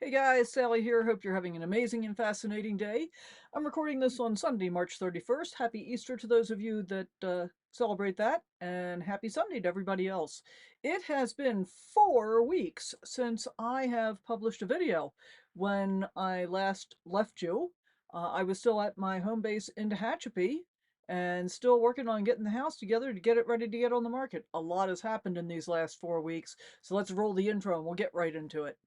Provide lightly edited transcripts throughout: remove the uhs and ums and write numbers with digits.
Hey guys, Sally here. Hope you're having an amazing and fascinating day. I'm recording this on Sunday, March 31st. Happy Easter to those of you that celebrate that, and happy Sunday to everybody else. It has been 4 weeks since I have published a video. When I last left you, I was still at my home base in Tehachapi and still working on getting the house together to get it ready to get on the market. A lot has happened in these last 4 weeks, so let's roll the intro and we'll get right into it.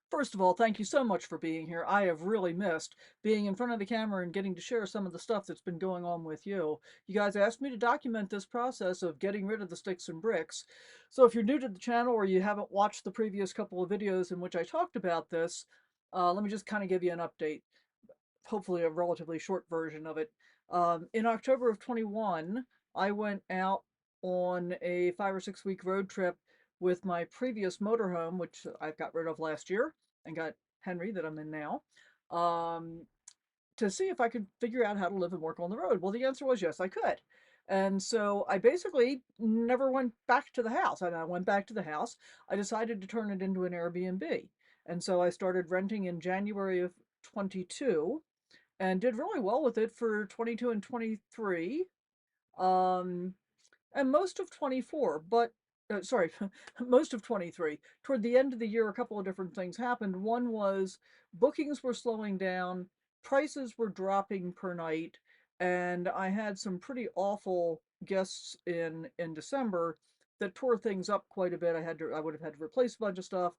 First of all, thank you so much for being here. I have really missed being in front of the camera and getting to share some of the stuff that's been going on with you. You guys asked me to document this process of getting rid of the sticks and bricks. So if you're new to the channel or you haven't watched the previous couple of videos in which I talked about this, let me just kind of give you an update, hopefully a relatively short version of it. In October of 21, I went out on a 5 or 6 week road trip with my previous motorhome, which I got rid of last year and got Henry that I'm in now, um, to see if I could figure out how to live and work on the road. Well, the answer was yes, I could. And so I basically never went back to the house. And I went back to the house. I decided to turn it into an Airbnb. And so I started renting in January of 22 and did really well with it for 22 and 23. Um, and most of 24, but sorry, most of 23. Toward the end of the year, a couple of different things happened. One was bookings were slowing down, prices were dropping per night, and I had some pretty awful guests in December that tore things up quite a bit. I would have had to replace a bunch of stuff,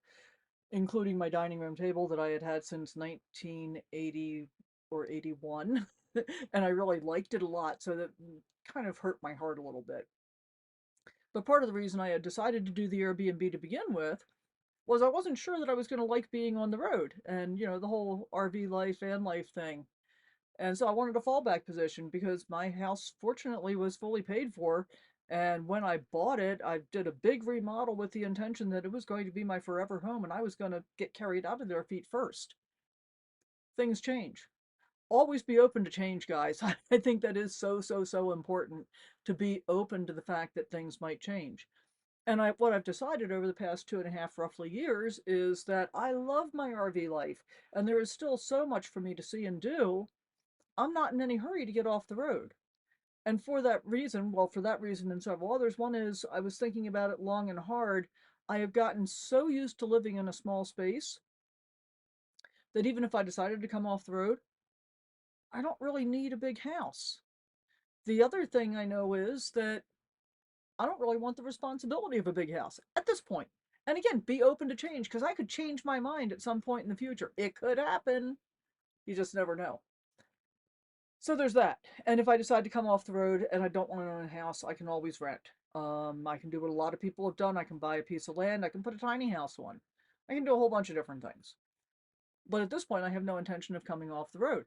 including my dining room table that I had had since 1980 or 81. And I really liked it a lot, so that kind of hurt my heart a little bit. But part of the reason I had decided to do the Airbnb to begin with was I wasn't sure that I was going to like being on the road and, the whole RV life, van life thing. And so I wanted a fallback position because my house, fortunately, was fully paid for. And when I bought it, I did a big remodel with the intention that it was going to be my forever home and I was going to get carried out of there feet first. Things change. Always be open to change, guys. I think that is so, so, so important to be open to the fact that things might change. And what I've decided over the past 2.5 roughly years is that I love my RV life, and there is still so much for me to see and do. I'm not in any hurry to get off the road. And for that reason, well, for that reason and several others, one is I was thinking about it long and hard. I have gotten so used to living in a small space that even if I decided to come off the road, I don't really need a big house. The other thing I know is that I don't really want the responsibility of a big house at this point. And again, be open to change because I could change my mind at some point in the future. It could happen. You just never know. So there's that. And if I decide to come off the road and I don't want to own a house, I can always rent. I can do what a lot of people have done. I can buy a piece of land. I can put a tiny house on. I can do a whole bunch of different things. But at this point, I have no intention of coming off the road.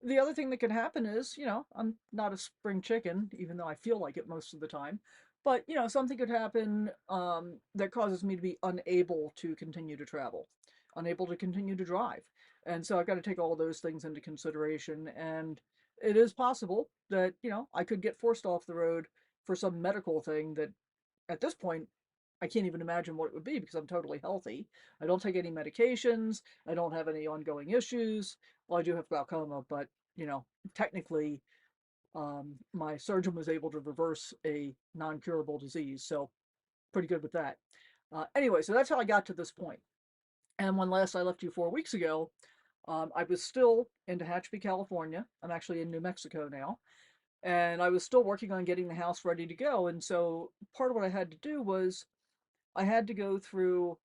The other thing that could happen is, I'm not a spring chicken, even though I feel like it most of the time. But, something could happen that causes me to be unable to continue to travel, unable to continue to drive. And so I've got to take all of those things into consideration. And it is possible that, I could get forced off the road for some medical thing that at this point, I can't even imagine what it would be because I'm totally healthy. I don't take any medications. I don't have any ongoing issues. Well, I do have glaucoma, but technically, my surgeon was able to reverse a non-curable disease, so pretty good with that. Anyway, so that's how I got to this point. And when last I left you 4 weeks ago, I was still in Tehachapi, California. I'm actually in New Mexico now, and I was still working on getting the house ready to go. And so part of what I had to do was I had to go through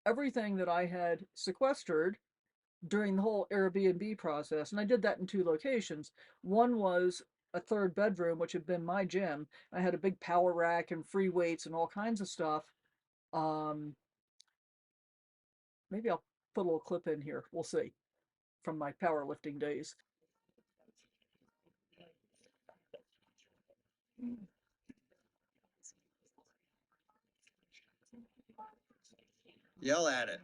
everything that I had sequestered during the whole Airbnb process. And I did that in two locations. One was a third bedroom, which had been my gym. I had a big power rack and free weights and all kinds of stuff. Um, Maybe I'll put a little clip in here. We'll see from my powerlifting days. Yell at it.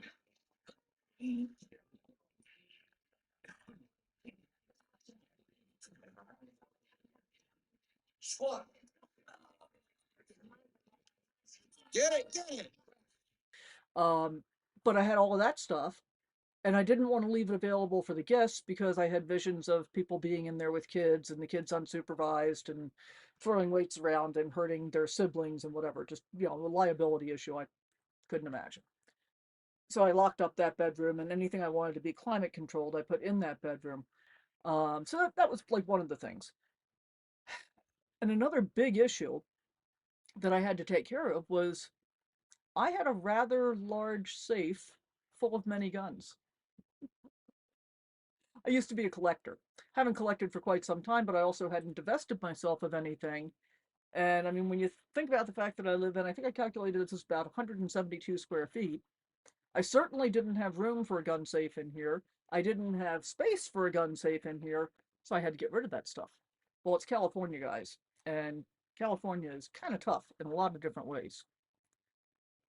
Um, but I had all of that stuff, and I didn't want to leave it available for the guests because I had visions of people being in there with kids and the kids unsupervised and throwing weights around and hurting their siblings and whatever. Just, you know, the liability issue I couldn't imagine. So I locked up that bedroom, and anything I wanted to be climate controlled, I put in that bedroom. So that was like one of the things. And another big issue that I had to take care of was I had a rather large safe full of many guns. I used to be a collector. Haven't collected for quite some time, but I also hadn't divested myself of anything. And I mean, when you think about the fact that I live in, I think I calculated this is about 172 square feet. I certainly didn't have room for a gun safe in here. I didn't have space for a gun safe in here, so I had to get rid of that stuff. Well, it's California, guys, and California is kind of tough in a lot of different ways,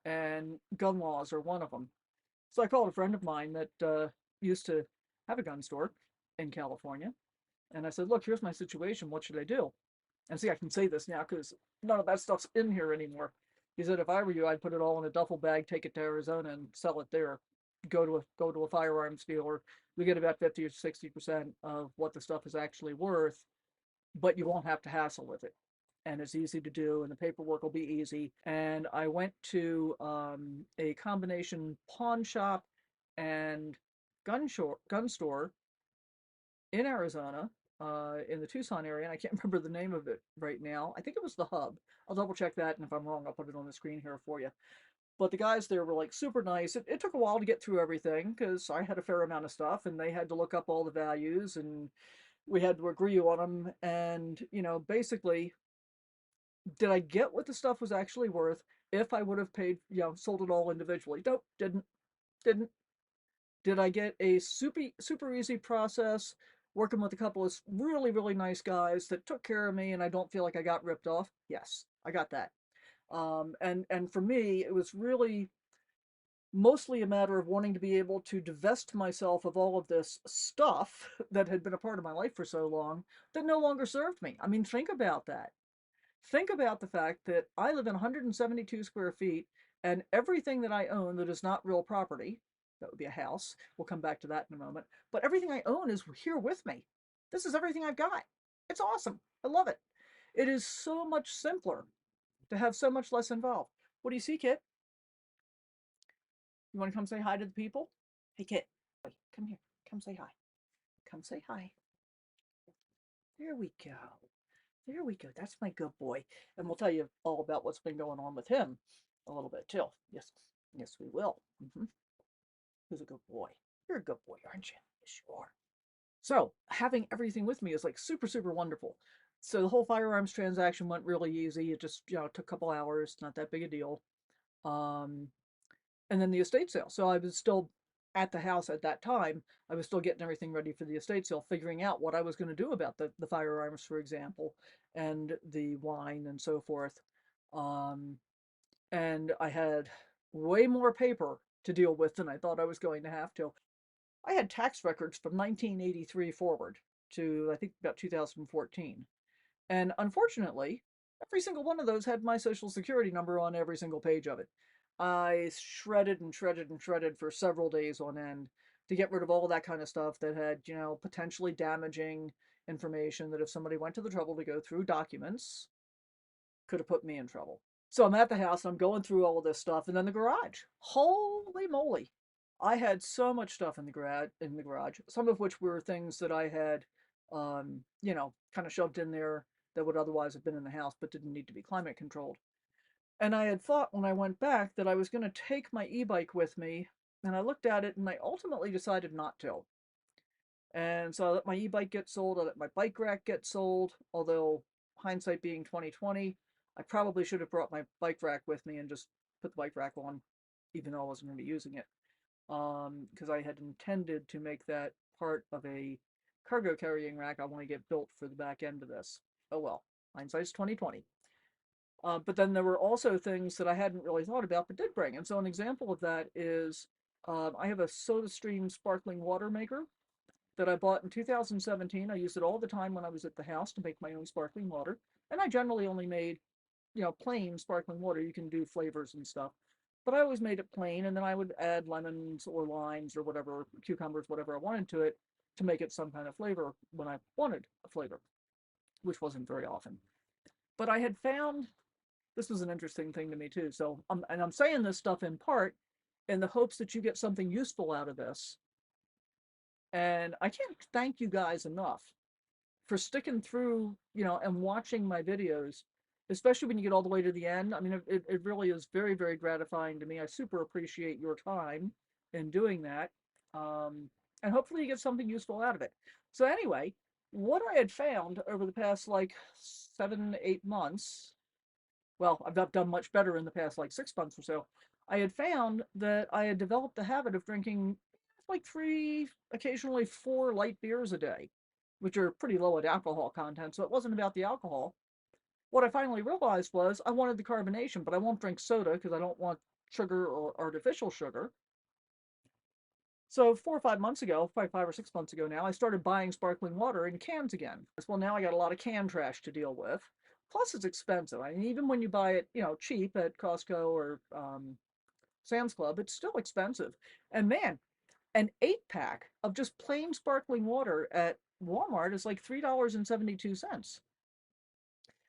and gun laws are one of them. So I called a friend of mine that used to have a gun store in California, and I said, "Look, here's my situation. What should I do?" And see, I can say this now because none of that stuff's in here anymore. He said, "If I were you, I'd put it all in a duffel bag, take it to Arizona, and sell it there. Go to a firearms dealer. We get about 50 or 60% of what the stuff is actually worth, but you won't have to hassle with it, and it's easy to do, and the paperwork will be easy." And I went to a combination pawn shop and gun store in Arizona, in the Tucson area, and I can't remember the name of it right now. I think it was the Hub. I'll double check that, and if I'm wrong, I'll put it on the screen here for you. But the guys there were like super nice. It took a while to get through everything because I had a fair amount of stuff, and they had to look up all the values, and we had to agree on them. And you know, basically, did I get what the stuff was actually worth? If I would have paid, you know, sold it all individually? Nope, didn't. Did I get a super easy process working with a couple of really nice guys that took care of me and I don't feel like I got ripped off? Yes, I got that. And for me, it was really mostly a matter of wanting to be able to divest myself of all of this stuff that had been a part of my life for so long that no longer served me. I mean, think about that. Think about the fact that I live in 172 square feet, and everything that I own that is not real property, that would be a house, we'll come back to that in a moment, but everything I own is here with me. This is everything I've got. It's awesome. I love it. It is so much simpler to have so much less involved. What do you see, Kit? You want to come say hi to the people? Hey, Kit, come here. Come say hi. Come say hi. There we go. There we go. That's my good boy. And we'll tell you all about what's been going on with him a little bit too. Yes, yes, we will. Who's a good boy? You're a good boy, aren't you? Yes, you are. So having everything with me is like super wonderful. So the whole firearms transaction went really easy. It just, you know, took a couple hours, not that big a deal. Um, and then the estate sale. So I was still at the house at that time. I was still getting everything ready for the estate sale, figuring out what I was going to do about the firearms, for example, and the wine and so forth. Um, and I had way more paper to deal with than I thought I was going to have to. I had tax records from 1983 forward to I think about 2014. And unfortunately, every single one of those had my social security number on every single page of it. I shredded and shredded and shredded for several days on end to get rid of all of that kind of stuff that had, you know, potentially damaging information that if somebody went to the trouble to go through documents, could have put me in trouble. So I'm at the house and I'm going through all of this stuff, and then the garage. Holy moly. I had so much stuff in the garage, some of which were things that I had you know, kind of shoved in there that would otherwise have been in the house but didn't need to be climate controlled. And I had thought when I went back that I was going to take my e-bike with me, and I looked at it and I ultimately decided not to. And so I let my e-bike get sold, I let my bike rack get sold, although hindsight being 2020, I probably should have brought my bike rack with me and just put the bike rack on, even though I wasn't going to be using it. Because I had intended to make that part of a cargo carrying rack I want to get built for the back end of this. Oh well, hindsight's 2020. But then there were also things that I hadn't really thought about but did bring. And so an example of that is I have a SodaStream sparkling water maker that I bought in 2017. I used it all the time when I was at the house to make my own sparkling water. And I generally only made, plain sparkling water. You can do flavors and stuff. But I always made it plain, and then I would add lemons or limes or whatever, cucumbers, whatever I wanted to it to make it some kind of flavor when I wanted a flavor, which wasn't very often. But I had found this was an interesting thing to me too. So, and I'm saying this stuff in part in the hopes that you get something useful out of this. And I can't thank you guys enough for sticking through, and watching my videos, especially when you get all the way to the end. I mean, it really is very, very gratifying to me. I super appreciate your time in doing that. And hopefully you get something useful out of it. So anyway, what I had found over the past like 7, 8 months, well, I've not done much better in the past like 6 months or so. I had found that I had developed the habit of drinking like three, occasionally four light beers a day, which are pretty low at alcohol content. So it wasn't about the alcohol. What I finally realized was I wanted the carbonation, but I won't drink soda because I don't want sugar or artificial sugar. So 4 or 5 months ago, probably 5 or 6 months ago now, I started buying sparkling water in cans again. Well, now I got a lot of can trash to deal with. Plus, it's expensive. I mean, even when you buy it, cheap at Costco or Sam's Club, it's still expensive. And man, an 8 pack of just plain sparkling water at Walmart is like $3.72.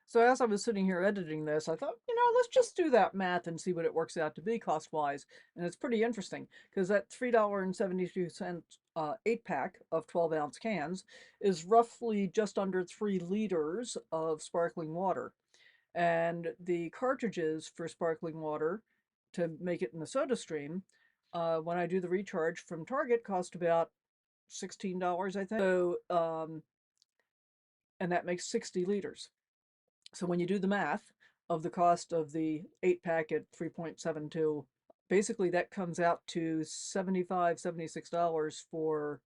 So as I was sitting here editing this, I thought, let's just do that math and see what it works out to be cost wise. And it's pretty interesting because that $3.72 8 pack of 12-ounce cans is roughly just under 3 liters of sparkling water. And the cartridges for sparkling water to make it in the soda stream, when I do the recharge from Target, cost about $16, I think. So, and that makes 60 liters. So when you do the math of the cost of the 8 pack at 3.72, basically that comes out to $75, $76 for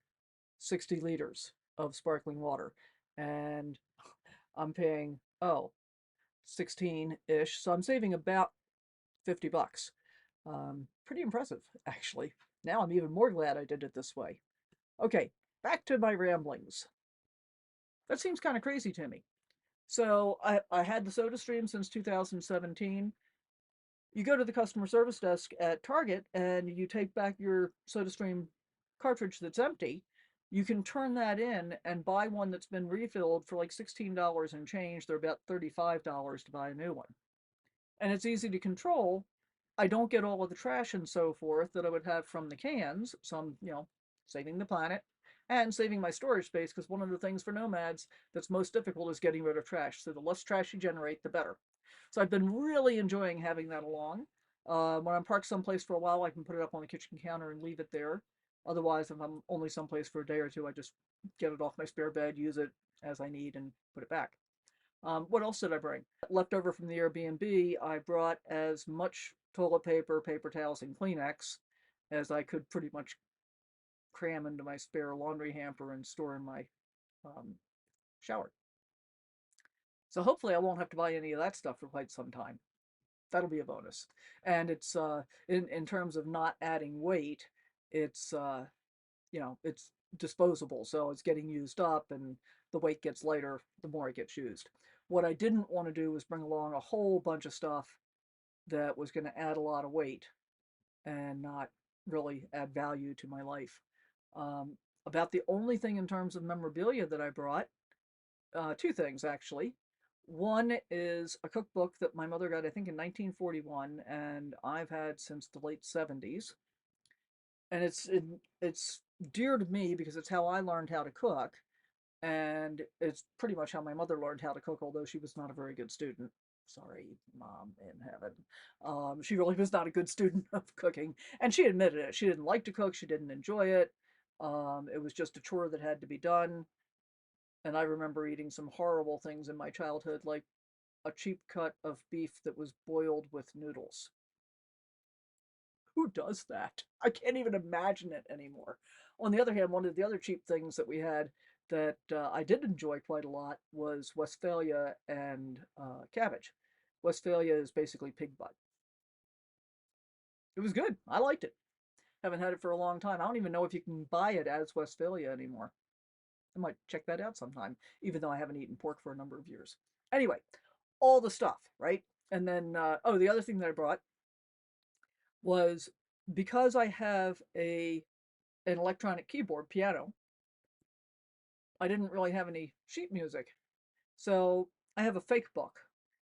60 liters of sparkling water. And I'm paying, 16-ish. So I'm saving about 50 bucks. Pretty impressive, actually. Now I'm even more glad I did it this way. Okay, back to my ramblings. That seems kind of crazy to me. So I had the soda stream since 2017. You go to the customer service desk at Target and you take back your soda stream cartridge that's empty. You can turn that in and buy one that's been refilled for like $16 and change. They're about $35 to buy a new one. And it's easy to control. I don't get all of the trash and so forth that I would have from the cans. So I'm, saving the planet and saving my storage space because one of the things for nomads that's most difficult is getting rid of trash. So the less trash you generate, the better. So I've been really enjoying having that along. When I'm parked someplace for a while, I can put it up on the kitchen counter and leave it there. Otherwise, if I'm only someplace for a day or two, I just get it off my spare bed, use it as I need, and put it back. What else did I bring? Left over from the Airbnb, I brought as much toilet paper, paper towels, and Kleenex as I could pretty much cram into my spare laundry hamper and store in my um, shower. So hopefully I won't have to buy any of that stuff for quite some time. That'll be a bonus. And it's in terms of not adding weight, it's it's disposable, so it's getting used up, and the weight gets lighter the more it gets used. What I didn't want to do was bring along a whole bunch of stuff that was going to add a lot of weight and not really add value to my life. Um, about the only thing in terms of memorabilia that I brought, two things actually. One is a cookbook that my mother got, I think, in 1941, and I've had since the late 70s. And it's dear to me because it's how I learned how to cook, and it's pretty much how my mother learned how to cook, although she was not a very good student. Sorry, Mom in heaven. She really was not a good student of cooking, and she admitted it. She didn't like to cook. She didn't enjoy it. It was just a chore that had to be done. And I remember eating some horrible things in my childhood, like a cheap cut of beef that was boiled with noodles. Who does that? I can't even imagine it anymore. On the other hand, one of the other cheap things that we had that I did enjoy quite a lot was Westphalia and cabbage. Westphalia is basically pig butt. It was good. I liked it. Haven't had it for a long time. I don't even know if you can buy it as Westphalia anymore. I might check that out sometime, even though I haven't eaten pork for a number of years. Anyway, all the stuff, right? And then, oh, the other thing that I brought was, because I have an electronic keyboard piano, I didn't really have any sheet music. So I have a fake book.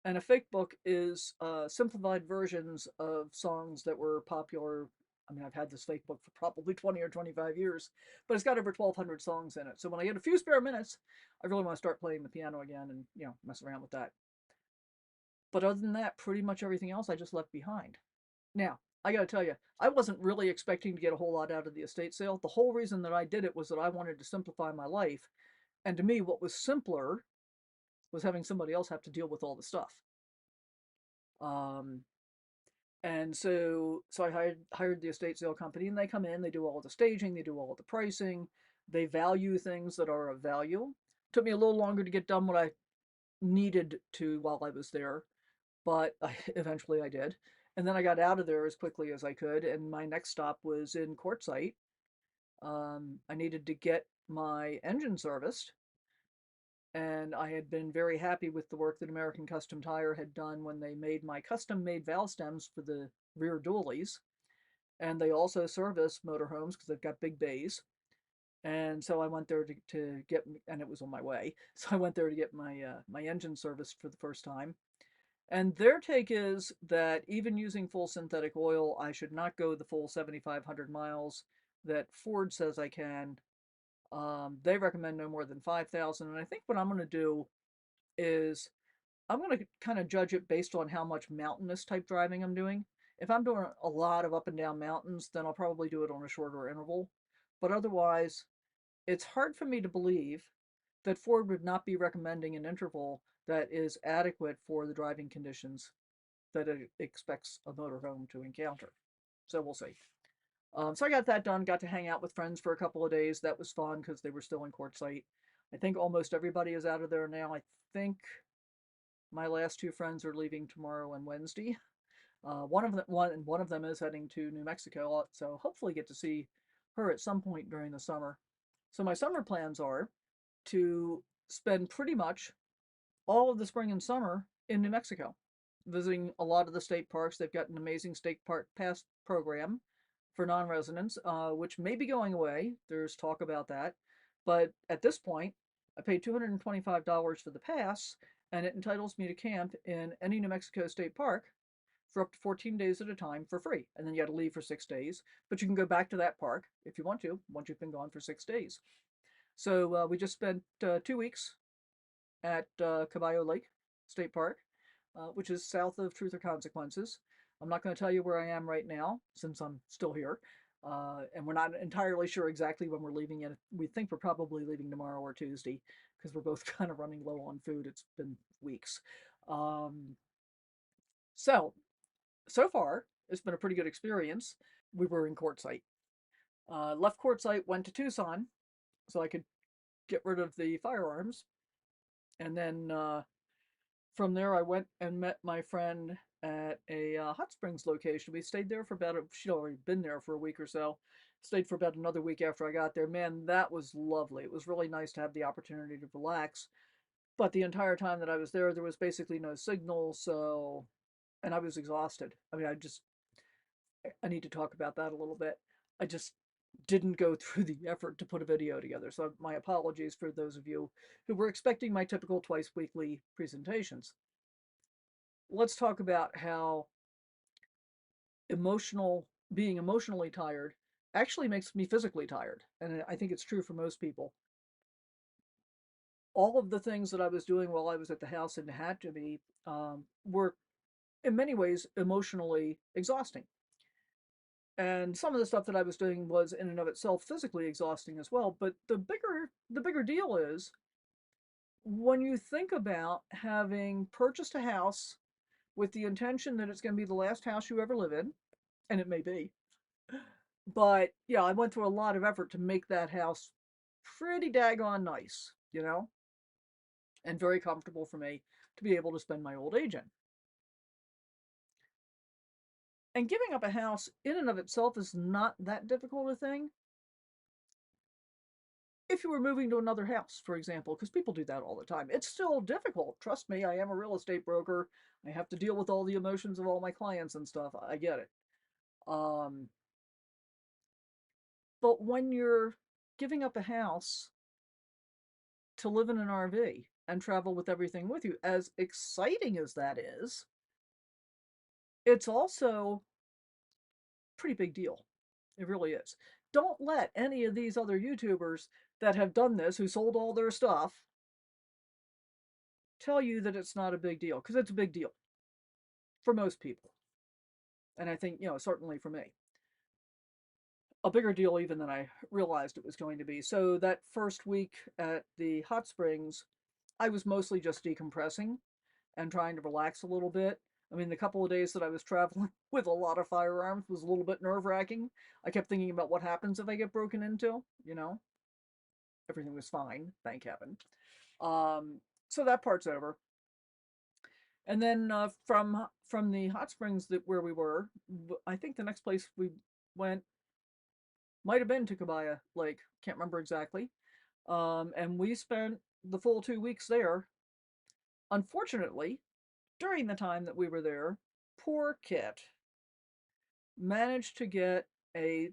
And a fake book is simplified versions of songs that were popular. I mean, I've had this fake book for probably 20 or 25 years, but it's got over 1,200 songs in it. So when I get a few spare minutes, I really want to start playing the piano again and, mess around with that. But other than that, pretty much everything else I just left behind. Now, I got to tell you, I wasn't really expecting to get a whole lot out of the estate sale. The whole reason that I did it was that I wanted to simplify my life. And to me, what was simpler was having somebody else have to deal with all the stuff. Um, and so I hired the estate sale company, and they come in, they do all the staging, they do all the pricing, they value things that are of value. Took me a little longer to get done what I needed to while I was there, but eventually I did. And then I got out of there as quickly as I could, and my next stop was in Quartzsite. I needed to get my engine serviced, and I had been very happy with the work that American Custom Tire had done when they made my custom made valve stems for the rear dualies. And they also service motorhomes because they've got big bays. And so I went there to get, and it was on my way. So I went there to get my engine serviced for the first time. And their take is that even using full synthetic oil, I should not go the full 7,500 miles that Ford says I can. They recommend no more than 5,000. And I think what I'm going to do is I'm going to kind of judge it based on how much mountainous type driving I'm doing. If I'm doing a lot of up and down mountains, then I'll probably do it on a shorter interval. But otherwise, it's hard for me to believe that Ford would not be recommending an interval that is adequate for the driving conditions that it expects a motorhome to encounter. So we'll see. So I got that done, got to hang out with friends for a couple of days. That was fun because they were still in Quartzsite. I think almost everybody is out of there now. I think my last two friends are leaving tomorrow and Wednesday. One of them is heading to New Mexico, so hopefully get to see her at some point during the summer. So my summer plans are to spend pretty much all of the spring and summer in New Mexico, visiting a lot of the state parks. They've got an amazing state park pass program for non-residents, which may be going away. There's talk about that. But at this point, I paid $225 for the pass, and it entitles me to camp in any New Mexico state park for up to 14 days at a time for free. And then you got to leave for 6 days. But you can go back to that park if you want to, once you've been gone for 6 days. So we just spent 2 weeks at Caballo Lake State Park, which is south of Truth or Consequences. I'm not going to tell you where I am right now since I'm still here. And we're not entirely sure exactly when we're leaving yet. We think we're probably leaving tomorrow or Tuesday because we're both kind of running low on food. It's been weeks. Um, so, so far, it's been a pretty good experience. We were in Quartzsite. Left Quartzsite, went to Tucson so I could get rid of the firearms. And then from there, I went and met my friend at a hot springs location. We stayed there for she'd already been there for a week or so. Stayed for about another week after I got there. Man, that was lovely. It was really nice to have the opportunity to relax. But the entire time that I was there was basically no signal. So, and I was exhausted. I mean, I need to talk about that a little bit. I just didn't go through the effort to put a video together. So my apologies for those of you who were expecting my typical twice weekly presentations. Let's talk about how being emotionally tired actually makes me physically tired. And I think it's true for most people. All of the things that I was doing while I was at the house in Tehachapi were in many ways emotionally exhausting. And some of the stuff that I was doing was in and of itself physically exhausting as well. But the bigger deal is when you think about having purchased a house with the intention that it's going to be the last house you ever live in, and it may be, but yeah, I went through a lot of effort to make that house pretty daggone nice, and very comfortable for me to be able to spend my old age in. And giving up a house in and of itself is not that difficult a thing. if you were moving to another house, for example, because people do that all the time. It's still difficult. Trust me, I am a real estate broker. I have to deal with all the emotions of all my clients and stuff. I get it. Um, but when you're giving up a house to live in an RV and travel with everything with you, as exciting as that is, it's also a pretty big deal. It really is. Don't let any of these other YouTubers that have done this, who sold all their stuff, tell you that it's not a big deal, because it's a big deal for most people. And I think, certainly for me, a bigger deal even than I realized it was going to be. So that first week at the hot springs, I was mostly just decompressing and trying to relax a little bit. I mean, the couple of days that I was traveling with a lot of firearms was a little bit nerve-wracking. I kept thinking about what happens if I get broken into, Everything was fine, thank heaven. Um, so that part's over. And then from the hot springs that where we were, I think the next place we went might have been to Kabaya Lake. Can't remember exactly. And we spent the full 2 weeks there. Unfortunately, during the time that we were there, poor Kit managed to get a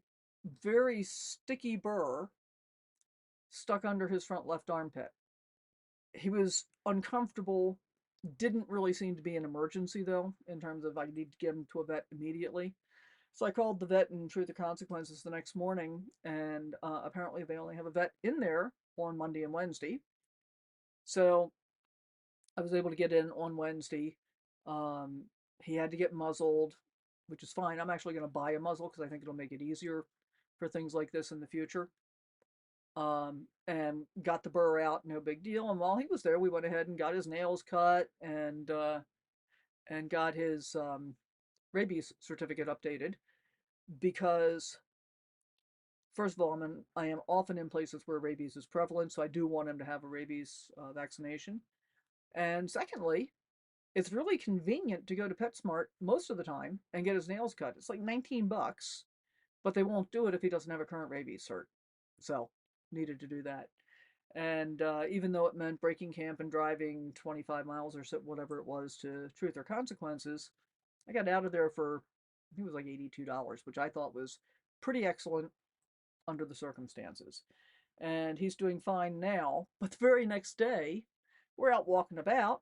very sticky burr stuck under his front left armpit. He was uncomfortable. Didn't really seem to be an emergency though, in terms of I need to get him to a vet immediately. So I called the vet in Truth or Consequences the next morning, and apparently they only have a vet in there on Monday and Wednesday. So I was able to get in on Wednesday. Um, he had to get muzzled, which is fine. I'm actually going to buy a muzzle because I think it'll make it easier for things like this in the future. And got the burr out, no big deal. And while he was there, we went ahead and got his nails cut and got his rabies certificate updated because first of all, I am often in places where rabies is prevalent, so I do want him to have a rabies vaccination. And secondly, it's really convenient to go to PetSmart most of the time and get his nails cut. It's like 19 bucks, but they won't do it if he doesn't have a current rabies cert. So needed to do that. And even though it meant breaking camp and driving 25 miles or so, whatever it was, to Truth or Consequences, I got out of there for, I think it was like $82, which I thought was pretty excellent under the circumstances. And he's doing fine now. But the very next day, we're out walking about,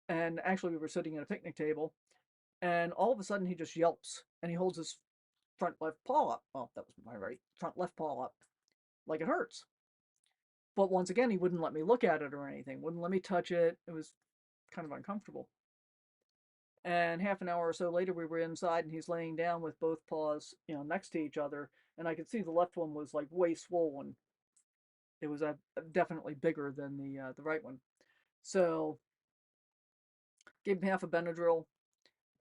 and actually we were sitting at a picnic table, and all of a sudden he just yelps and he holds his front left paw up. Oh, that was my right front left paw up, like it hurts. But once again, he wouldn't let me look at it or anything, wouldn't let me touch it. It was kind of uncomfortable. And half an hour or so later, we were inside, and he's laying down with both paws, next to each other. And I could see the left one was like way swollen. It was definitely bigger than the right one. So gave him half a Benadryl,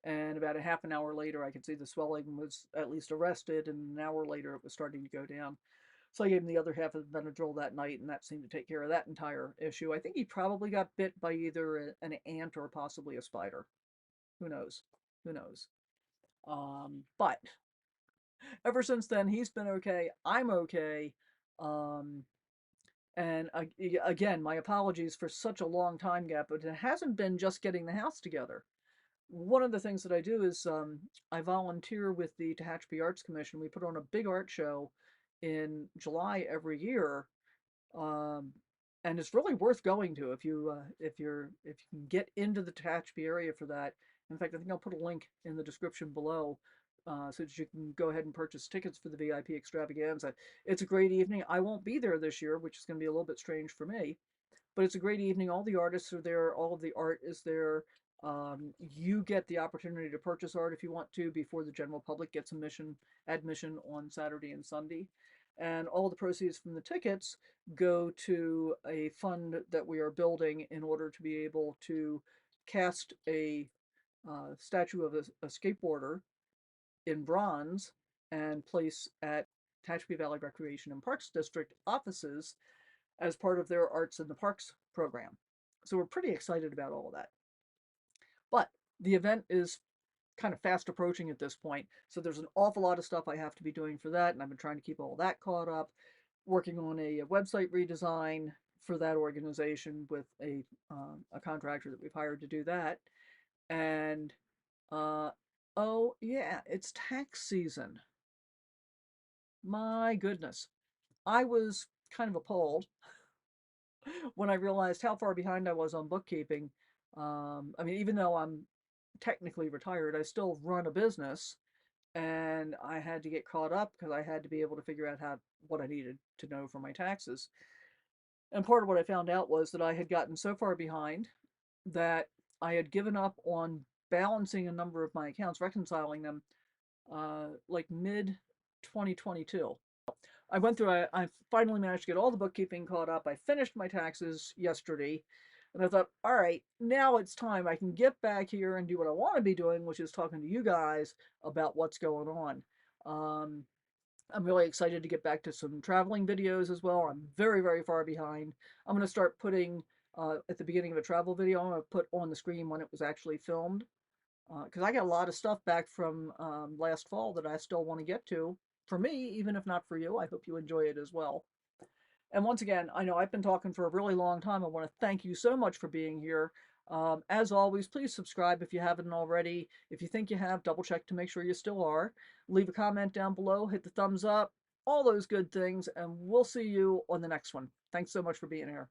and about a half an hour later, I could see the swelling was at least arrested, and an hour later, it was starting to go down. So I gave him the other half of the Benadryl that night, and that seemed to take care of that entire issue. I think he probably got bit by either an ant or possibly a spider. Who knows? Who knows? But ever since then, he's been okay. I'm okay. Um, and again, my apologies for such a long time gap, but it hasn't been just getting the house together. One of the things that I do is I volunteer with the Tehachapi Arts Commission. We put on a big art show in July every year, um, and it's really worth going to if you can get into the Tehachapi area for that. In fact, I think I'll put a link in the description below so that you can go ahead and purchase tickets for the VIP extravaganza. It's a great evening. I won't be there this year, which is going to be a little bit strange for me, but it's a great evening. All the artists are there. All of the art is there. You get the opportunity to purchase art if you want to before the general public gets admission on Saturday and Sunday. And all the proceeds from the tickets go to a fund that we are building in order to be able to cast a statue of a skateboarder in bronze and place at Tehachapi Valley Recreation and Parks District offices as part of their Arts in the Parks program. So we're pretty excited about all of that. But the event is kind of fast approaching at this point. So there's an awful lot of stuff I have to be doing for that. And I've been trying to keep all that caught up. working on a website redesign for that organization with a contractor that we've hired to do that. And uh, oh yeah, it's tax season. My goodness. I was kind of appalled when I realized how far behind I was on bookkeeping. I mean, even though I'm technically retired, I still run a business, and I had to get caught up because I had to be able to figure out how what I needed to know for my taxes. And part of what I found out was that I had gotten so far behind that I had given up on balancing a number of my accounts, reconciling them, like mid 2022. I went through, I finally managed to get all the bookkeeping caught up. I finished my taxes yesterday. And I thought, all right, now it's time. I can get back here and do what I want to be doing, which is talking to you guys about what's going on. Um, I'm really excited to get back to some traveling videos as well. I'm very, very far behind. I'm going to start putting, at the beginning of a travel video, I'm going to put on the screen when it was actually filmed. Because I got a lot of stuff back from last fall that I still want to get to for me, even if not for you. I hope you enjoy it as well. And once again, I know I've been talking for a really long time. I want to thank you so much for being here. As always, please subscribe if you haven't already. If you think you have, double check to make sure you still are. Leave a comment down below, hit the thumbs up, all those good things, and we'll see you on the next one. Thanks so much for being here.